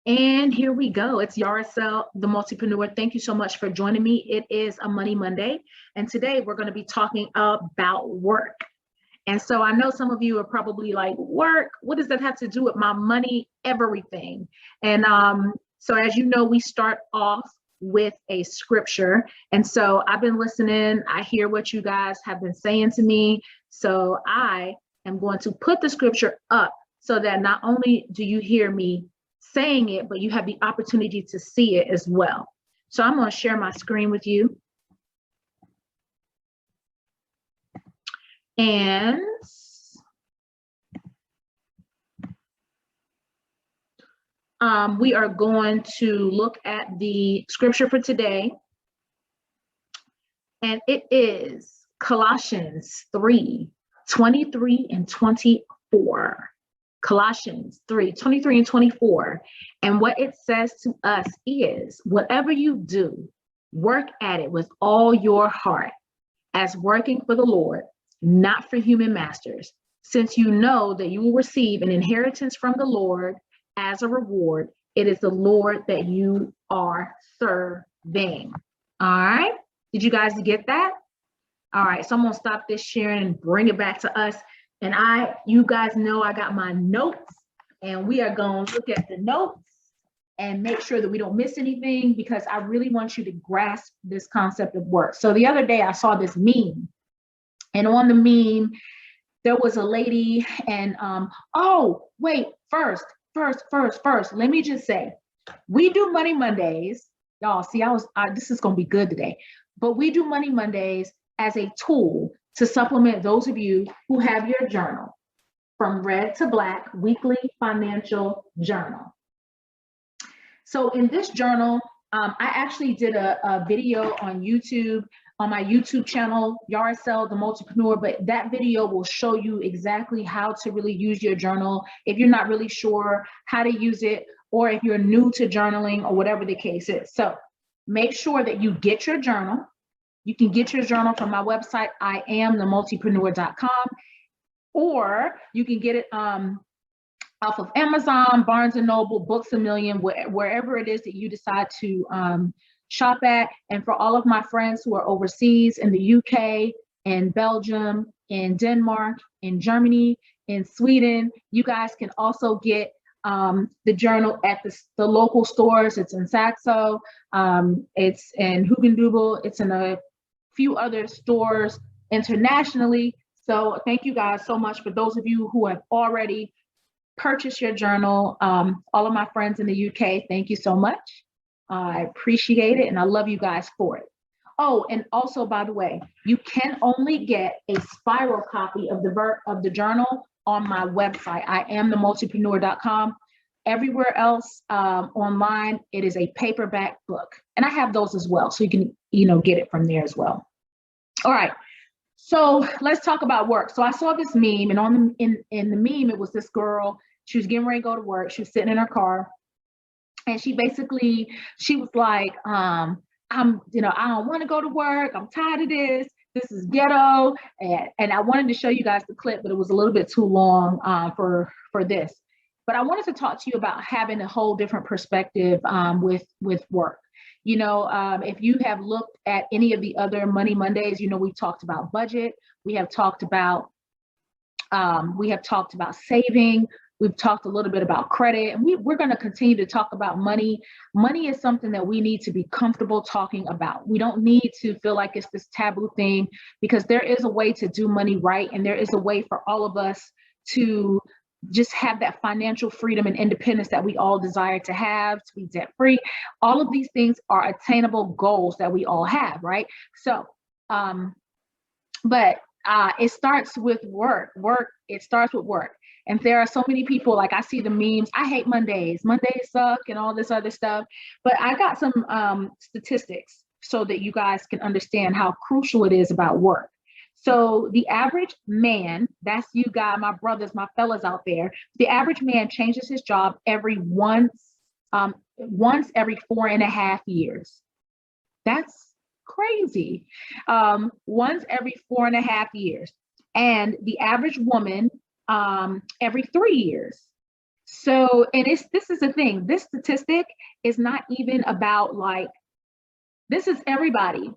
And here we go. It's Yaricel, the multipreneur. Thank you so much for joining me. It is a Money Monday, and today we're going to be talking about work. And so I know some of you are probably like, work, what does that have to do with my money, everything? And so as you know, we start off with a scripture. And so I've been listening. I hear what you guys have been saying to me. So I am going to put the scripture up so that not only do you hear me saying it, but you have the opportunity to see it as well. So I'm going to share my screen with you. And we are going to look at the scripture for today. And it is Colossians 3:23 and 24. Colossians 3:23 and 24. And what it says to us is, whatever you do, work at it with all your heart, as working for the Lord, not for human masters, since you know that you will receive an inheritance from the Lord as a reward. It is the Lord that you are serving. All right. Did you guys get that? All right. So I'm going to stop this sharing and bring it back to us. And you guys know I got my notes, and we are going to look at the notes and make sure that we don't miss anything, because I really want you to grasp this concept of work. So the other day I saw this meme, and on the meme, there was a lady, and oh, wait, first, let me just say, we do Money Mondays. Y'all see, this is going to be good today, but we do Money Mondays as a tool to supplement those of you who have your journal, From Red to Black Weekly Financial Journal. So in this journal, I actually did a video on YouTube, on my YouTube channel, Yaricel, the Multipreneur, but that video will show you exactly how to really use your journal if you're not really sure how to use it, or if you're new to journaling, or whatever the case is. So make sure that you get your journal. You can get your journal from my website, IamTheMultipreneur.com, or you can get it off of Amazon, Barnes & Noble, Books A Million, wherever it is that you decide to shop at. And for all of my friends who are overseas, in the UK, in Belgium, in Denmark, in Germany, in Sweden, you guys can also get the journal at the local stores. It's in Saxo, it's in Hugendubel, it's in a few other stores internationally. So thank you guys so much for those of you who have already purchased your journal. All of my friends in the UK, thank you so much. I appreciate it, and I love you guys for it. Oh, and also, by the way, you can only get a spiral copy of the journal on my website, IamTheMultipreneur.com. Everywhere else online, it is a paperback book, and I have those as well, so you can get it from there as well. All right, so let's talk about work. So I saw this meme, and in the meme, it was this girl. She was getting ready to go to work. She was sitting in her car, and she was like, I don't want to go to work. I'm tired of this. This is ghetto. And I wanted to show you guys the clip, but it was a little bit too long for this. But I wanted to talk to you about having a whole different perspective with work. If you have looked at any of the other Money Mondays, we've talked about budget. We have talked about saving. We've talked a little bit about credit, and we're going to continue to talk about money. Money is something that we need to be comfortable talking about. We don't need to feel like it's this taboo thing, because there is a way to do money right, and there is a way for all of us to just have that financial freedom and independence that we all desire to have, to be debt free. All of these things are attainable goals that we all have, right? So, but it starts with work. It starts with work. And there are so many people, like I see the memes, I hate Mondays. Mondays suck and all this other stuff. But I got some statistics so that you guys can understand how crucial it is about work. So the average man, that's you guys, my brothers, my fellas out there, the average man changes his job once every 4.5 years. That's crazy. Once every 4.5 years. And the average woman every 3 years. So, and this is the thing, this statistic is not even about like, this is everybody,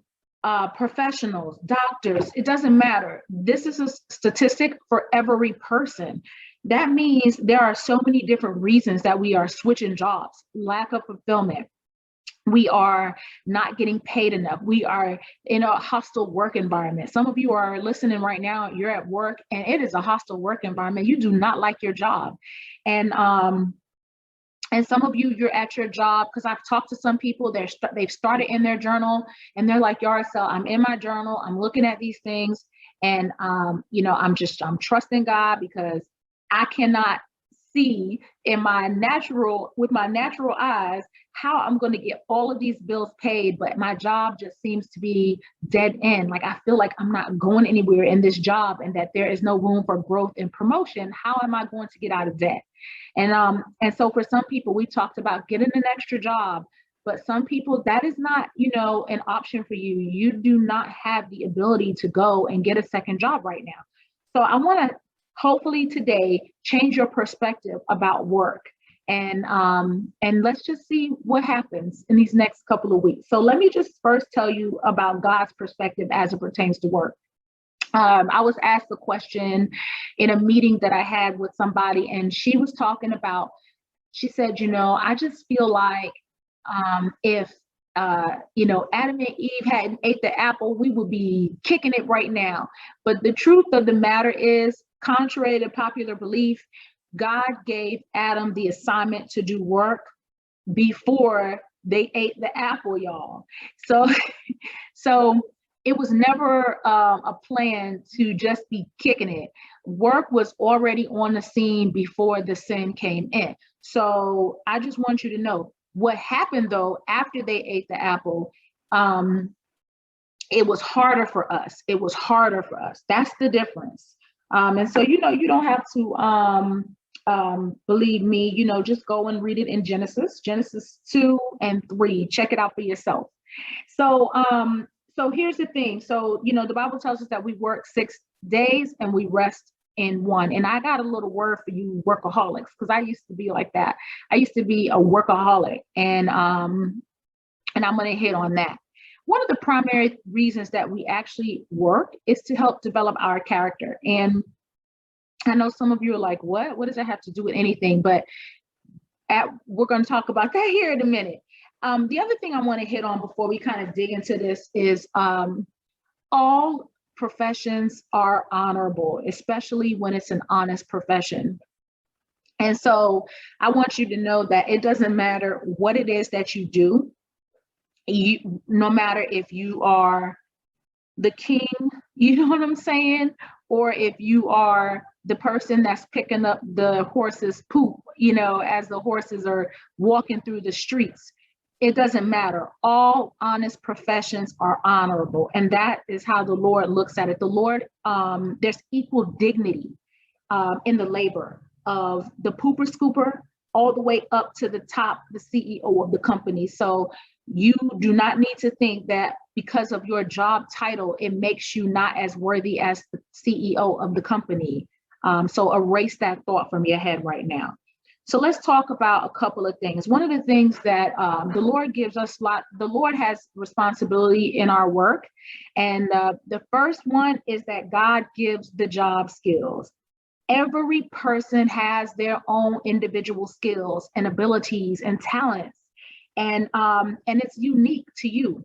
professionals, doctors, it doesn't matter. This is a statistic for every person. That means there are so many different reasons that we are switching jobs: lack of fulfillment, we are not getting paid enough, we are in a hostile work environment. Some of you are listening right now, you're at work and it is a hostile work environment. You do not like your job. And some of you, you're at your job, because I've talked to some people, they've started in their journal and they're like, Yaricel, I'm in my journal, I'm looking at these things, and I'm trusting God, because I cannot see with my natural eyes how I'm going to get all of these bills paid, but my job just seems to be dead end. Like, I feel like I'm not going anywhere in this job and that there is no room for growth and promotion. How am I going to get out of debt? And so for some people, we talked about getting an extra job, but some people, that is not, an option for you. You do not have the ability to go and get a second job right now. So I want to hopefully today change your perspective about work, and let's just see what happens in these next couple of weeks. So let me just first tell you about God's perspective as it pertains to work. I was asked a question in a meeting that I had with somebody, and she was talking about, she said, I just feel like if Adam and Eve hadn't ate the apple, we would be kicking it right now. But the truth of the matter is, contrary to popular belief, God gave Adam the assignment to do work before they ate the apple, y'all. So it was never a plan to just be kicking it. Work was already on the scene before the sin came in. So I just want you to know what happened though after they ate the apple. It was harder for us. It was harder for us. That's the difference. And so, you don't have to believe me, just go and read it in Genesis 2 and 3. Check it out for yourself. So here's the thing. So, the Bible tells us that we work 6 days and we rest in one. And I got a little word for you workaholics, because I used to be like that. I used to be a workaholic, and I'm going to hit on that. One of the primary reasons that we actually work is to help develop our character. And I know some of you are like, what does that have to do with anything? But we're going to talk about that here in a minute. The other thing I want to hit on before we kind of dig into this is all professions are honorable, especially when it's an honest profession. And so I want you to know that it doesn't matter what it is that you do. No matter if you are the king, you know what I'm saying? Or if you are the person that's picking up the horse's poop, as the horses are walking through the streets. It doesn't matter. All honest professions are honorable. And that is how the Lord looks at it. The Lord, there's equal dignity in the labor of the pooper scooper all the way up to the top, the CEO of the company. So you do not need to think that because of your job title, it makes you not as worthy as the CEO of the company. So erase that thought from your head right now. So let's talk about a couple of things. One of the things that the Lord gives us the Lord has responsibility in our work. And the first one is that God gives the job skills. Every person has their own individual skills and abilities and talents. And it's unique to you.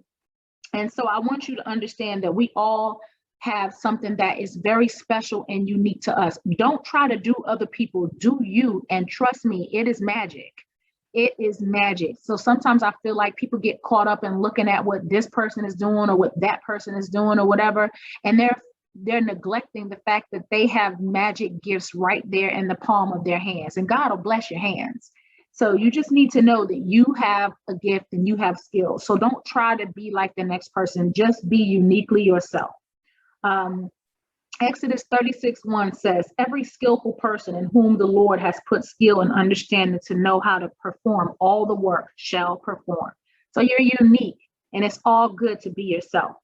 And so I want you to understand that we all have something that is very special and unique to us. Don't try to do other people, do you. And trust me, it is magic. It is magic. So sometimes I feel like people get caught up in looking at what this person is doing or what that person is doing or whatever. And they're neglecting the fact that they have magic gifts right there in the palm of their hands. And God will bless your hands. So you just need to know that you have a gift and you have skills. So don't try to be like the next person. Just be uniquely yourself. Exodus 36:1 says, every skillful person in whom the Lord has put skill and understanding to know how to perform all the work shall perform. So you're unique and it's all good to be yourself.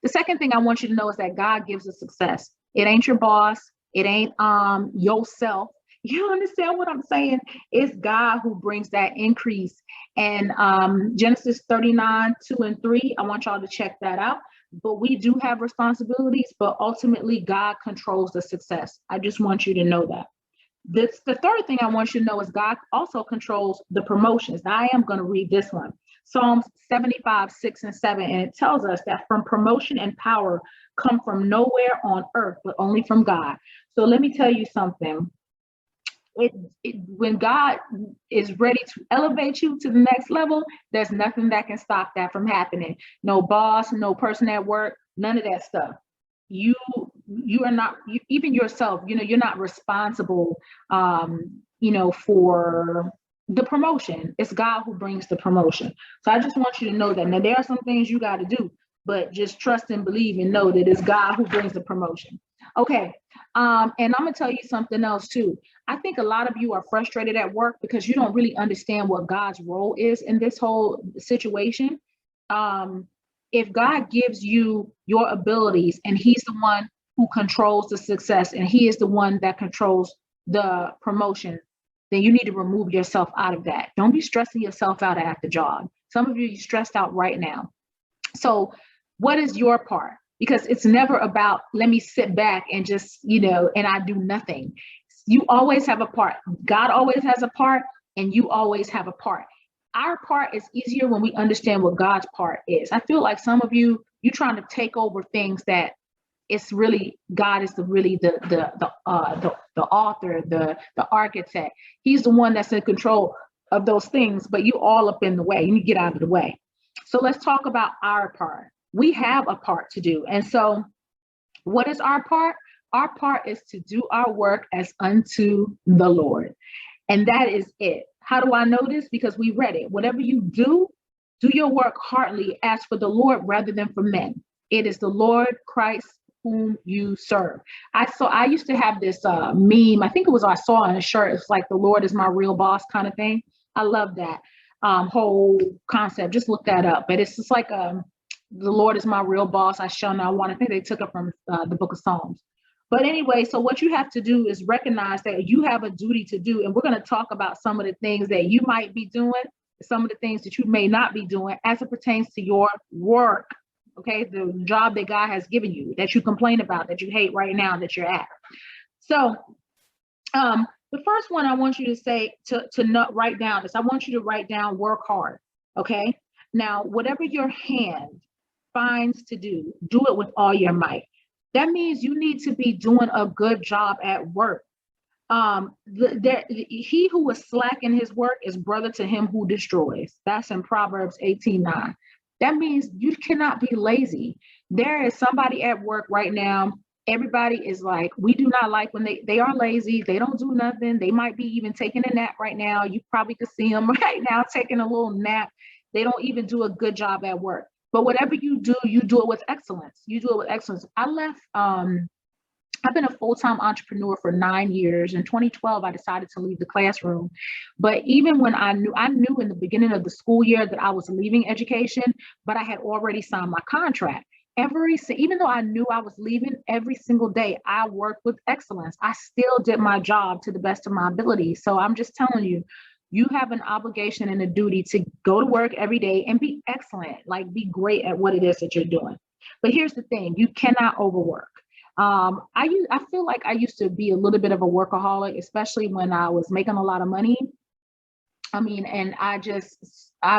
The second thing I want you to know is that God gives us success. It ain't your boss. It ain't yourself. You understand what I'm saying? It's God who brings that increase. And Genesis 39, 2 and 3, I want y'all to check that out. But we do have responsibilities, but ultimately God controls the success. I just want you to know that. The third thing I want you to know is God also controls the promotions. Now, I am going to read this one. Psalms 75, 6 and 7, and it tells us that from promotion and power come from nowhere on earth, but only from God. So let me tell you something. When God is ready to elevate you to the next level, there's nothing that can stop that from happening. No boss, no person at work, none of that stuff. You are not, even yourself, you're not responsible, for the promotion. It's God who brings the promotion. So I just want you to know that. Now, there are some things you got to do, but just trust and believe and know that it's God who brings the promotion. Okay. And I'm gonna tell you something else too. I think a lot of you are frustrated at work because you don't really understand what God's role is in this whole situation. If God gives you your abilities and He's the one who controls the success and He is the one that controls the promotion, then you need to remove yourself out of that. Don't be stressing yourself out at the job. Some of you are stressed out right now. So what is your part? Because it's never about, let me sit back and just, and I do nothing. You always have a part. God always has a part, and you always have a part. Our part is easier when we understand what God's part is. I feel like some of you're trying to take over things that it's really God is the author, the architect. He's the one that's in control of those things, but you all up in the way. You need to get out of the way. So let's talk about our part. We have a part to do. And so what is our part? Our part is to do our work as unto the Lord. And that is it. How do I know this? Because we read it. Whatever you do your work heartily as for the Lord rather than for men. It is the Lord Christ whom you serve. I used to have this meme. I think it was I saw on a shirt. It's like the Lord is my real boss kind of thing. I love that whole concept. Just look that up. But it's just like the Lord is my real boss. I shall not want. I think they took it from the book of Psalms. But anyway, so what you have to do is recognize that you have a duty to do. And we're going to talk about some of the things that you might be doing, some of the things that you may not be doing as it pertains to your work. Okay, the job that God has given you, that you complain about, that you hate right now, that you're at. So the first one I want you to say to not write down is I want you to write down work hard. Okay, now whatever your hand finds to do it with all your might. That means you need to be doing a good job at work. He who is slack in his work is brother to him who destroys. That's in Proverbs 18:9. That means you cannot be lazy. There is somebody at work right now. Everybody is like, we do not like when they are lazy. They don't do nothing. They might be even taking a nap right now. You probably could see them right now taking a little nap. They don't even do a good job at work. But whatever you do it with excellence. You do it with excellence. I've been a full-time entrepreneur for 9 years. In 2012, I decided to leave the classroom. But even when I knew in the beginning of the school year that I was leaving education, but I had already signed my contract. Even though I knew I was leaving, every single day I worked with excellence. I still did my job to the best of my ability. So I'm just telling you, you have an obligation and a duty to go to work every day and be excellent, like be great at what it is that you're doing. But here's the thing, you cannot overwork. I feel like I used to be a little bit of a workaholic, especially when I was making a lot of money. I mean, and I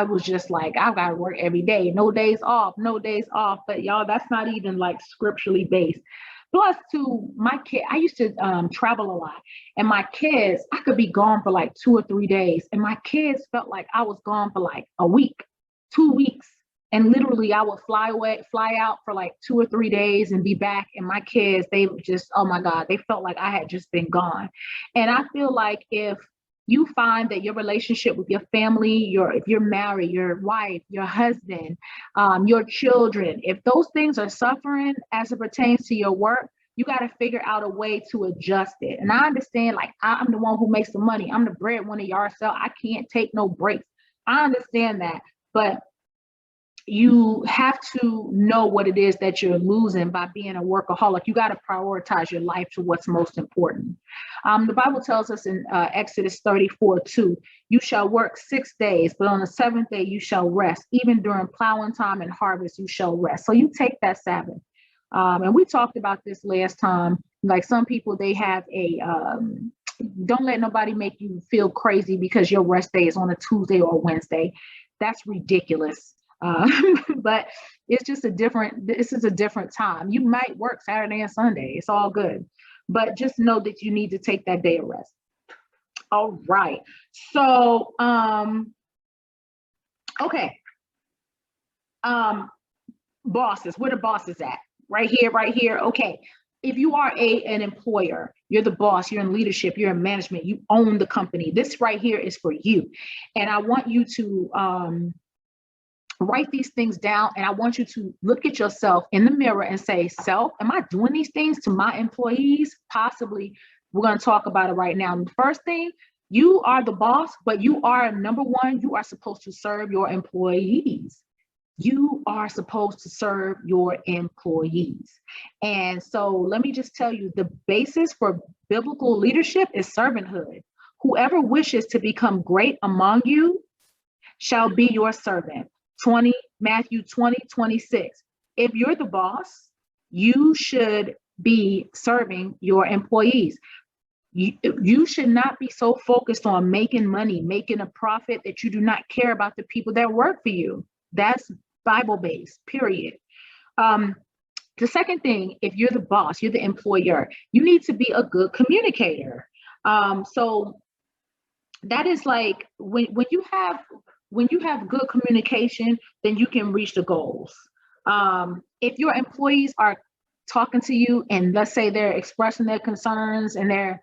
was just like, I've got to work every day, no days off. But y'all, that's not even like scripturally based. Plus, too, my kid, I used to travel a lot, and my kids, I could be gone for like 2 or 3 days, and my kids felt like I was gone for like a week, 2 weeks, and literally I would fly out for like 2 or 3 days and be back, and my kids, they just, oh my God, they felt like I had just been gone. And I feel like if you find that your relationship with your family, if you're married, your wife, your husband, your children, if those things are suffering as it pertains to your work, you got to figure out a way to adjust it. And I understand, like, I'm the one who makes the money. I'm the breadwinner, y'all. So I can't take no breaks. I understand that. But you have to know what it is that you're losing by being a workaholic. You got to prioritize your life to what's most important. The Bible tells us in Exodus 34:2, you shall work 6 days, but on the seventh day you shall rest. Even during plowing time and harvest, you shall rest. So you take that Sabbath. And we talked about this last time. Like some people, they have don't let nobody make you feel crazy because your rest day is on a Tuesday or Wednesday. That's ridiculous. But it's just this is a different time. You might work Saturday and Sunday. It's all good. But just know that you need to take that day of rest. All right. So, okay. Bosses, where the bosses at? Right here. Okay. If you are an employer, you're the boss, you're in leadership, you're in management, you own the company. This right here is for you. And I want you to write these things down, and I want you to look at yourself in the mirror and say, self, am I doing these things to my employees? Possibly. We're going to talk about it right now. And the first thing, you are the boss, but you are, number one, you are supposed to serve your employees. You are supposed to serve your employees. And so let me just tell you, the basis for biblical leadership is servanthood. Whoever wishes to become great among you shall be your servant. Matthew 20:26. If you're the boss, you should be serving your employees. You should not be so focused on making money, making a profit, that you do not care about the people that work for you. That's Bible-based, period. The second thing, if you're the boss, you're the employer, you need to be a good communicator. So that is like when you have good communication, then you can reach the goals. If your employees are talking to you and let's say they're expressing their concerns and they're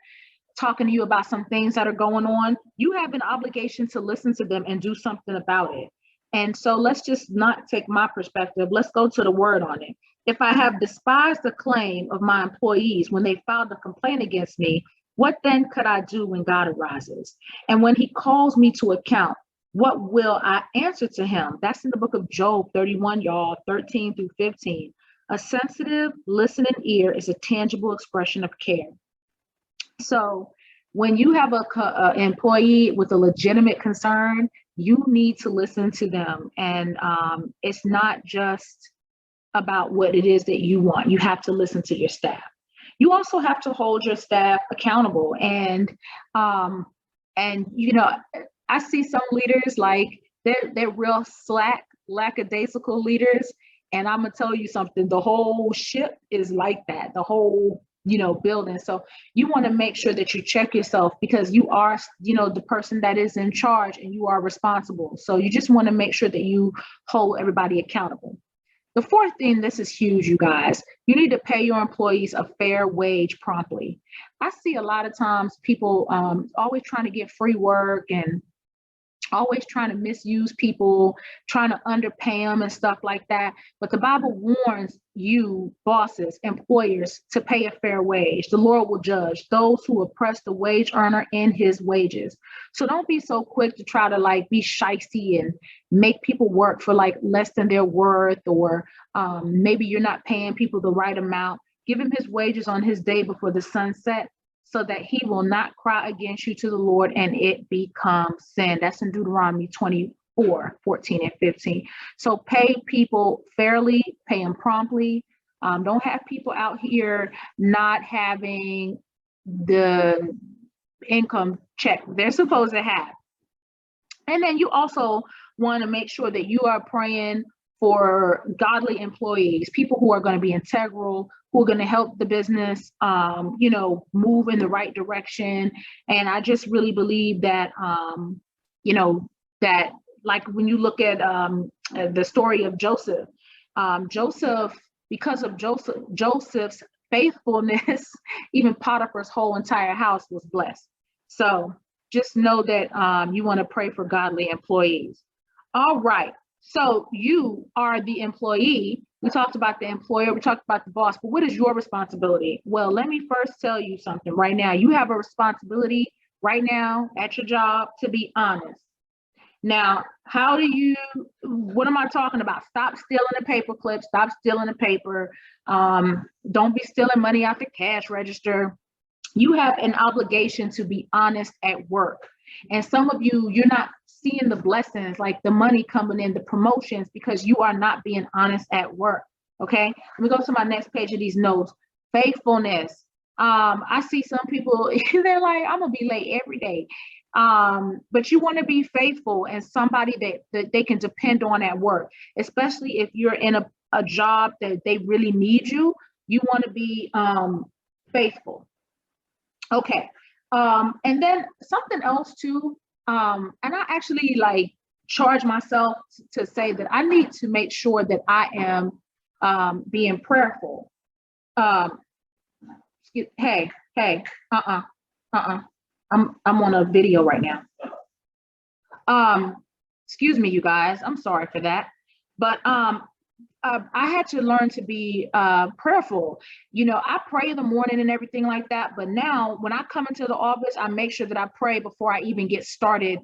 talking to you about some things that are going on, you have an obligation to listen to them and do something about it. And so let's just not take my perspective. Let's go to the word on it. If I have despised the claim of my employees when they filed a complaint against me, what then could I do when God arises? And when he calls me to account, what will I answer to him? That's in the book of Job 31, y'all, 13 through 15. A sensitive, listening ear is a tangible expression of care. So when you have an employee with a legitimate concern, you need to listen to them. And it's not just about what it is that you want. You have to listen to your staff. You also have to hold your staff accountable. And you know, I see some leaders like they're real lackadaisical leaders. And I'm gonna tell you something, the whole ship is like that, the whole, building. So you want to make sure that you check yourself because you are, the person that is in charge and you are responsible. So you just want to make sure that you hold everybody accountable. The fourth thing, this is huge, you guys, you need to pay your employees a fair wage promptly. I see a lot of times people always trying to get free work and always trying to misuse people, trying to underpay them and stuff like that. But the Bible warns you, bosses, employers, to pay a fair wage. The Lord will judge those who oppress the wage earner in his wages. So don't be so quick to try to be shysty and make people work for less than their worth, or maybe you're not paying people the right amount. Give him his wages on his day before the sun sets, so that he will not cry against you to the Lord and it becomes sin. That's in Deuteronomy 24:14 and 15. So pay people fairly, pay them promptly. Don't have people out here not having the income check they're supposed to have. And then you also want to make sure that you are praying for godly employees, people who are going to be integral, who are going to help the business, move in the right direction. And I just really believe that, that when you look at the story of Joseph, because of Joseph's faithfulness, even Potiphar's whole entire house was blessed. So just know that you want to pray for godly employees. All right. So you are the employee. We talked about the employer, we talked about the boss, but what is your responsibility? Well, let me first tell you something right now. You have a responsibility right now at your job to be honest. Now, what am I talking about? Stop stealing the paper clips, stop stealing the paper. Don't be stealing money out the cash register. You have an obligation to be honest at work. And some of you, you're not seeing the blessings, like the money coming in, the promotions, because you are not being honest at work. Okay, let me go to my next page of these notes. Faithfulness. I see some people, they're like, I'm gonna be late every day. But you want to be faithful and somebody that they can depend on at work, especially if you're in a job that they really need you. You want to be faithful. Okay. And then something else too, and I actually like charge myself to say that I need to make sure that I am being prayerful. Hey, I'm on a video right now. Excuse me, you guys. I'm sorry for that. But I had to learn to be prayerful. You know, I pray in the morning and everything like that. But now when I come into the office, I make sure that I pray before I even get started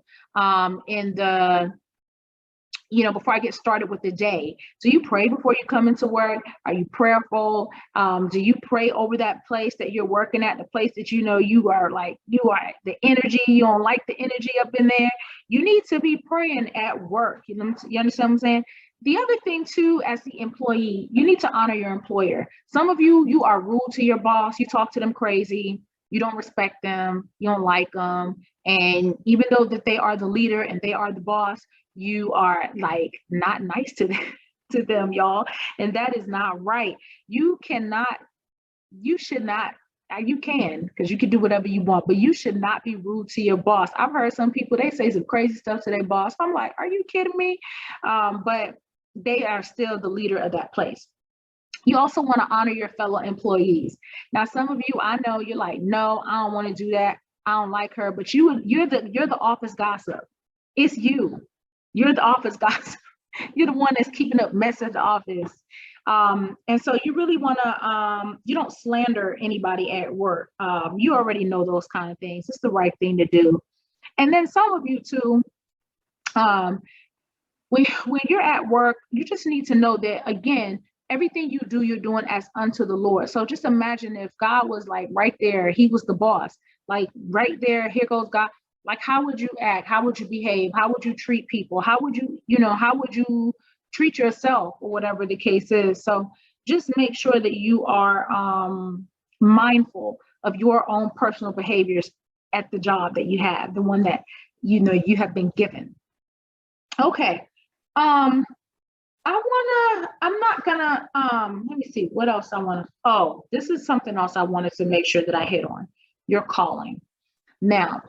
before I get started with the day. Do you pray before you come into work? Are you prayerful? Do you pray over that place that you're working at, the place that you know you are the energy, you don't like the energy up in there? You need to be praying at work. You understand what I'm saying? The other thing too, as the employee, you need to honor your employer. Some of you are rude to your boss. You talk to them crazy. You don't respect them. You don't like them. And even though that they are the leader and they are the boss, you are like not nice to them, y'all. And that is not right. You can, because you can do whatever you want, but you should not be rude to your boss. I've heard some people, they say some crazy stuff to their boss. I'm like, are you kidding me? But they are still the leader of that place. You also want to honor your fellow employees. Now, some of you, I know you're like, no, I don't want to do that. I don't like her, but you're the office gossip. It's you. You're the office gossip. You're the one that's keeping up mess at the office. And so you really want to, you don't slander anybody at work. You already know those kind of things. It's the right thing to do. And then some of you too, when you're at work, you just need to know that, again, everything you do, you're doing as unto the Lord. So just imagine if God was like right there, he was the boss, like right there, here goes God. Like, how would you act? How would you behave? How would you treat people? How would you treat yourself, or whatever the case is? So just make sure that you are mindful of your own personal behaviors at the job that you have, the one that you have been given. Okay. I'm not gonna, let me see what else I want to, this is something else I wanted to make sure that I hit on, your calling. Now,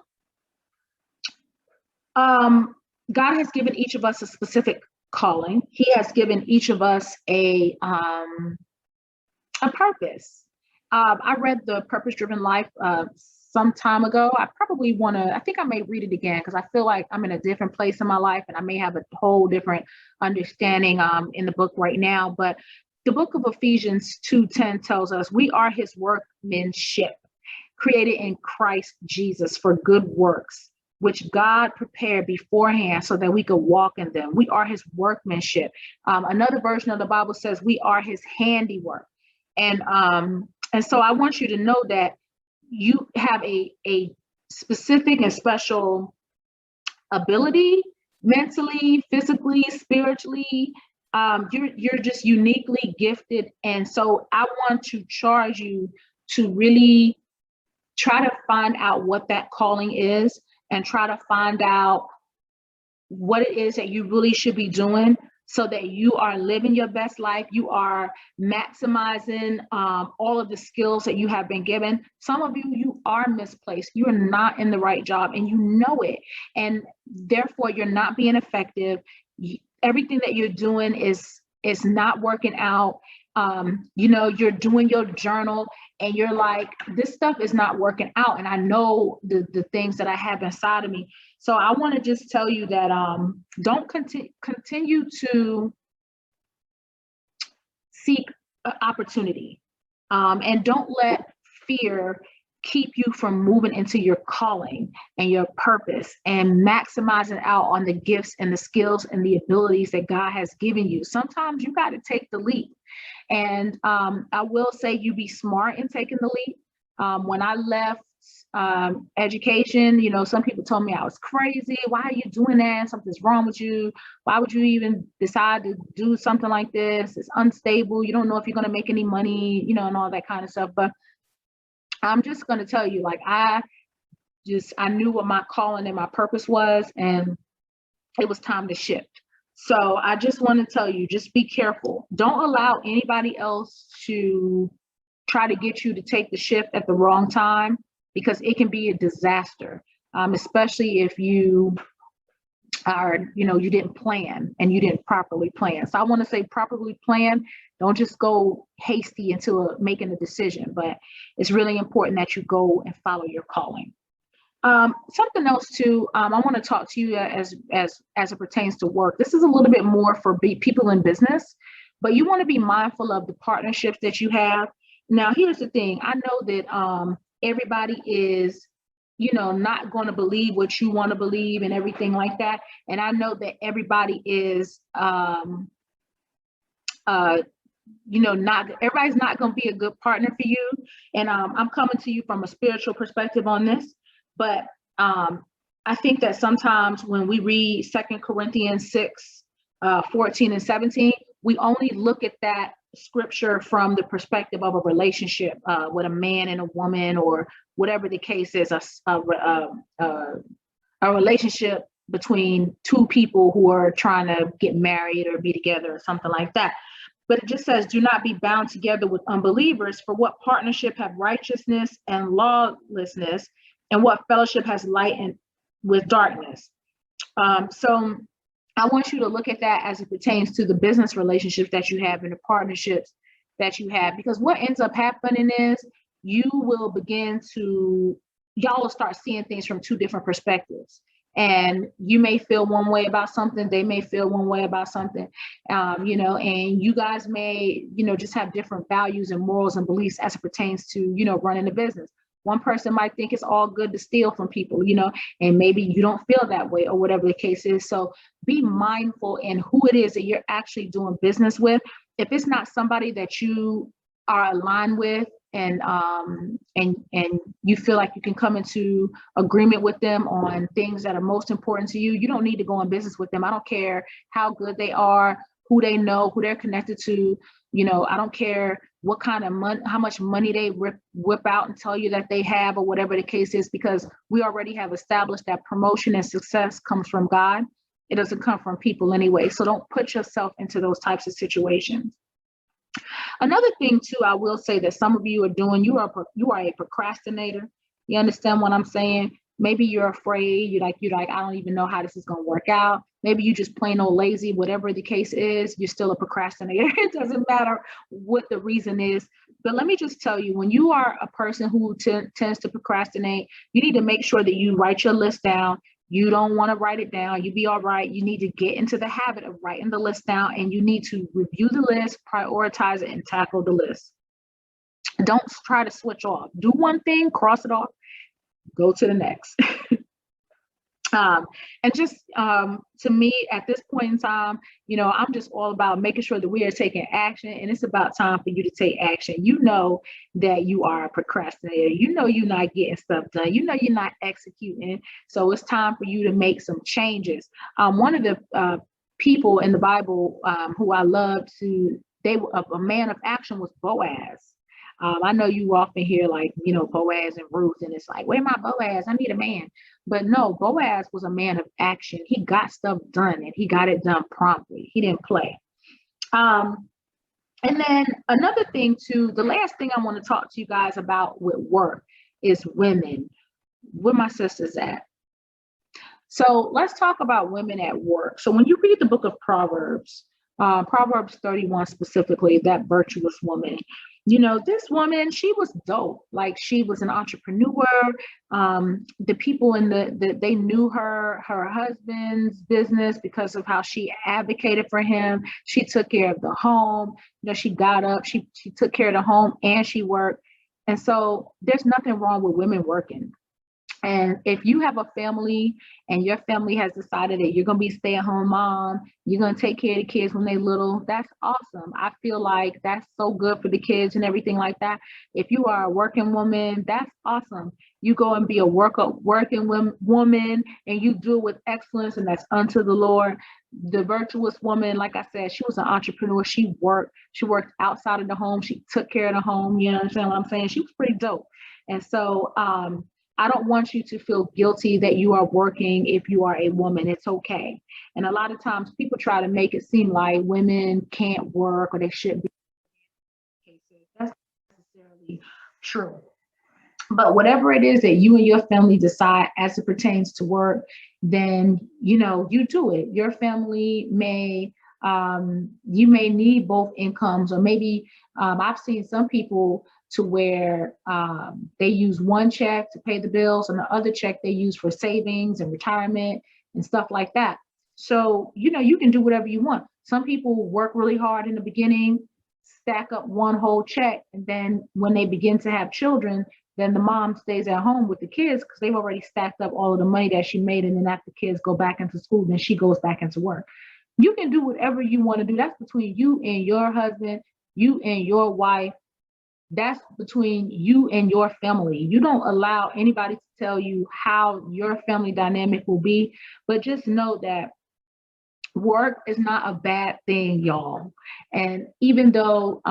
God has given each of us a specific calling. He has given each of us a purpose. I read The Purpose Driven Life some time ago. I think I may read it again, because I feel like I'm in a different place in my life and I may have a whole different understanding in the book right now. But the book of Ephesians 2:10 tells us we are his workmanship, created in Christ Jesus for good works, which God prepared beforehand so that we could walk in them. We are his workmanship. Another version of the Bible says we are his handiwork. And so I want you to know that you have a specific and special ability, mentally, physically, spiritually. You're just uniquely gifted. And so I want to charge you to really try to find out what that calling is, and try to find out what it is that you really should be doing, so that you are living your best life. You are maximizing all of the skills that you have been given. Some of you are misplaced. You are not in the right job and you know it. And therefore you're not being effective. Everything that you're doing is not working out. You're doing your journal and you're like, this stuff is not working out. And I know the things that I have inside of me. So I want to just tell you that don't continue to seek opportunity, and don't let fear keep you from moving into your calling and your purpose and maximizing out on the gifts and the skills and the abilities that God has given you. Sometimes you got to take the leap. And I will say, you be smart in taking the leap. When I left education, some people told me I was crazy. Why are you doing that? Something's wrong with you. Why would you even decide to do something like this? It's unstable. You don't know if you're going to make any money, and all that kind of stuff. But I'm just going to tell you, like, I knew what my calling and my purpose was, and it was time to shift. So I just want to tell you, just be careful. Don't allow anybody else to try to get you to take the shift at the wrong time, because it can be a disaster, especially if you are, you didn't plan and you didn't properly plan. So I want to say properly plan. Don't just go hasty into making a decision, but it's really important that you go and follow your calling. Something else too, I want to talk to you as it pertains to work. This is a little bit more for people in business, but you want to be mindful of the partnerships that you have. Now, here's the thing. I know that everybody is, not going to believe what you want to believe and everything like that. And I know that everybody is, everybody's not going to be a good partner for you. And I'm coming to you from a spiritual perspective on this. But I think that sometimes when we read 2 Corinthians 6, 14 and 17, we only look at that scripture from the perspective of a relationship with a man and a woman, or whatever the case is, a relationship between two people who are trying to get married or be together or something like that. But it just says, do not be bound together with unbelievers, for what partnership have righteousness and lawlessness, and what fellowship has light and with darkness? So I want you to look at that as it pertains to the business relationships that you have and the partnerships that you have, because what ends up happening is y'all will start seeing things from two different perspectives. And you may feel one way about something, they may feel one way about something, and you guys may, just have different values and morals and beliefs as it pertains to, running a business. One person might think it's all good to steal from people, and maybe you don't feel that way, or whatever the case is. So be mindful in who it is that you're actually doing business with. If it's not somebody that you are aligned with, and you feel like you can come into agreement with them on things that are most important to you, you don't need to go in business with them. I don't care how good they are, who they know, who they're connected to. I don't care what kind of money, how much money they whip out and tell you that they have, or whatever the case is, because we already have established that promotion and success comes from God. It doesn't come from people anyway. So don't put yourself into those types of situations. Another thing too, I will say that some of you are doing, you are a procrastinator. You understand what I'm saying? Maybe you're afraid. You're like, I don't even know how this is going to work out. Maybe you just plain old lazy, whatever the case is, you're still a procrastinator. It doesn't matter what the reason is. But let me just tell you, when you are a person who tends to procrastinate, you need to make sure that you write your list down. You don't want to write it down. You be all right. You need to get into the habit of writing the list down, and you need to review the list, prioritize it, and tackle the list. Don't try to switch off. Do one thing, cross it off, go to the next. And just to me, at this point in time, I'm just all about making sure that we are taking action, and it's about time for you to take action. You know that you are a procrastinator. You're not getting stuff done. You're not executing. So it's time for you to make some changes. One of the people in the Bible who I love a man of action was Boaz. I know you often hear like, Boaz and Ruth, and it's like, where my Boaz? I need a man. But no, Boaz was a man of action. He got stuff done, and he got it done promptly. He didn't play. And then another thing too, the last thing I want to talk to you guys about with work is women. Where my sisters at? So let's talk about women at work. So when you read the book of Proverbs 31 specifically, that virtuous woman, this woman, she was dope. Like, she was an entrepreneur. The people they knew her husband's business because of how she advocated for him. She took care of the home. She got up, she took care of the home, and she worked. And so there's nothing wrong with women working. And if you have a family and your family has decided that you're going to be stay-at-home mom, you're going to take care of the kids when they're little, that's awesome. I feel like that's so good for the kids and everything like that. If you are a working woman, that's awesome. You go and be a working woman and you do it with excellence, and that's unto the Lord. The virtuous woman, like I said, she was an entrepreneur. She worked outside of the home. She took care of the home. You understand what I'm saying? She was pretty dope. And so, I don't want you to feel guilty that you are working if you are a woman. It's okay. And a lot of times people try to make it seem like women can't work or they shouldn't be. That's not necessarily true. But whatever it is that you and your family decide as it pertains to work, then you do it. Your family may you may need both incomes, or maybe I've seen some people to where they use one check to pay the bills and the other check they use for savings and retirement and stuff like that. So you can do whatever you want. Some people work really hard in the beginning, stack up one whole check, and then when they begin to have children, then the mom stays at home with the kids because they've already stacked up all of the money that she made. And then after kids go back into school, then she goes back into work. You can do whatever you want to do. That's between you and your husband, you and your wife. That's between you and your family. You don't allow anybody to tell you how your family dynamic will be, but just know that work is not a bad thing, y'all. And even though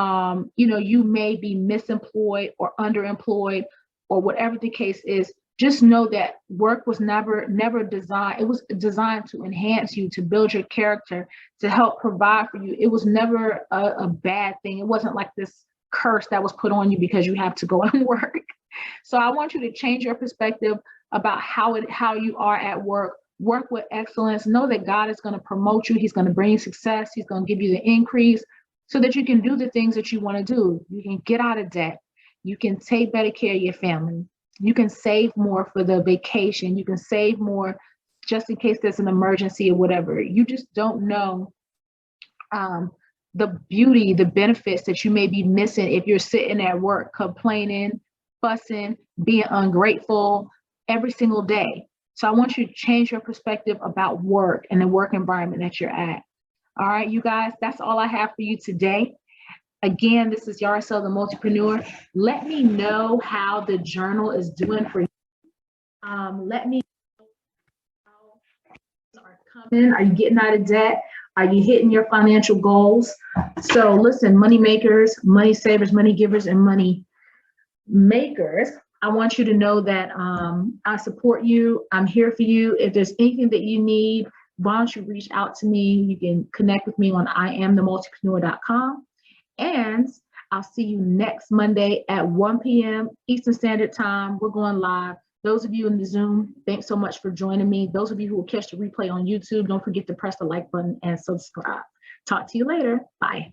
you may be misemployed or underemployed or whatever the case is, just know that work was never designed. It was designed to enhance you, to build your character, to help provide for you. It was never a bad thing. It wasn't like this curse that was put on you because you have to go and work. So I want you to change your perspective about how you are at work. Work with excellence. Know that God is going to promote you. He's going to bring success. He's going to give you the increase so that you can do the things that you want to do. You can get out of debt. You can take better care of your family. You can save more for the vacation. You can save more just in case there's an emergency or whatever. You just don't know the beauty, the benefits that you may be missing if you're sitting at work complaining, fussing, being ungrateful every single day. So I want you to change your perspective about work and the work environment that you're at. All right, you guys, that's all I have for you today. Again, this is Yaricel, the Multipreneur. Let me know how the journal is doing for you. Let me know how are coming. Are you getting out of debt? Are you hitting your financial goals? So listen, money makers, money savers, money givers, and money makers, I want you to know that I support you. I'm here for you. If there's anything that you need, why don't you reach out to me? You can connect with me on IamTheMultipreneur.com. And I'll see you next Monday at 1 p.m. Eastern Standard Time. We're going live. Those of you in the Zoom, thanks so much for joining me. Those of you who will catch the replay on YouTube, don't forget to press the like button and subscribe. Talk to you later. Bye.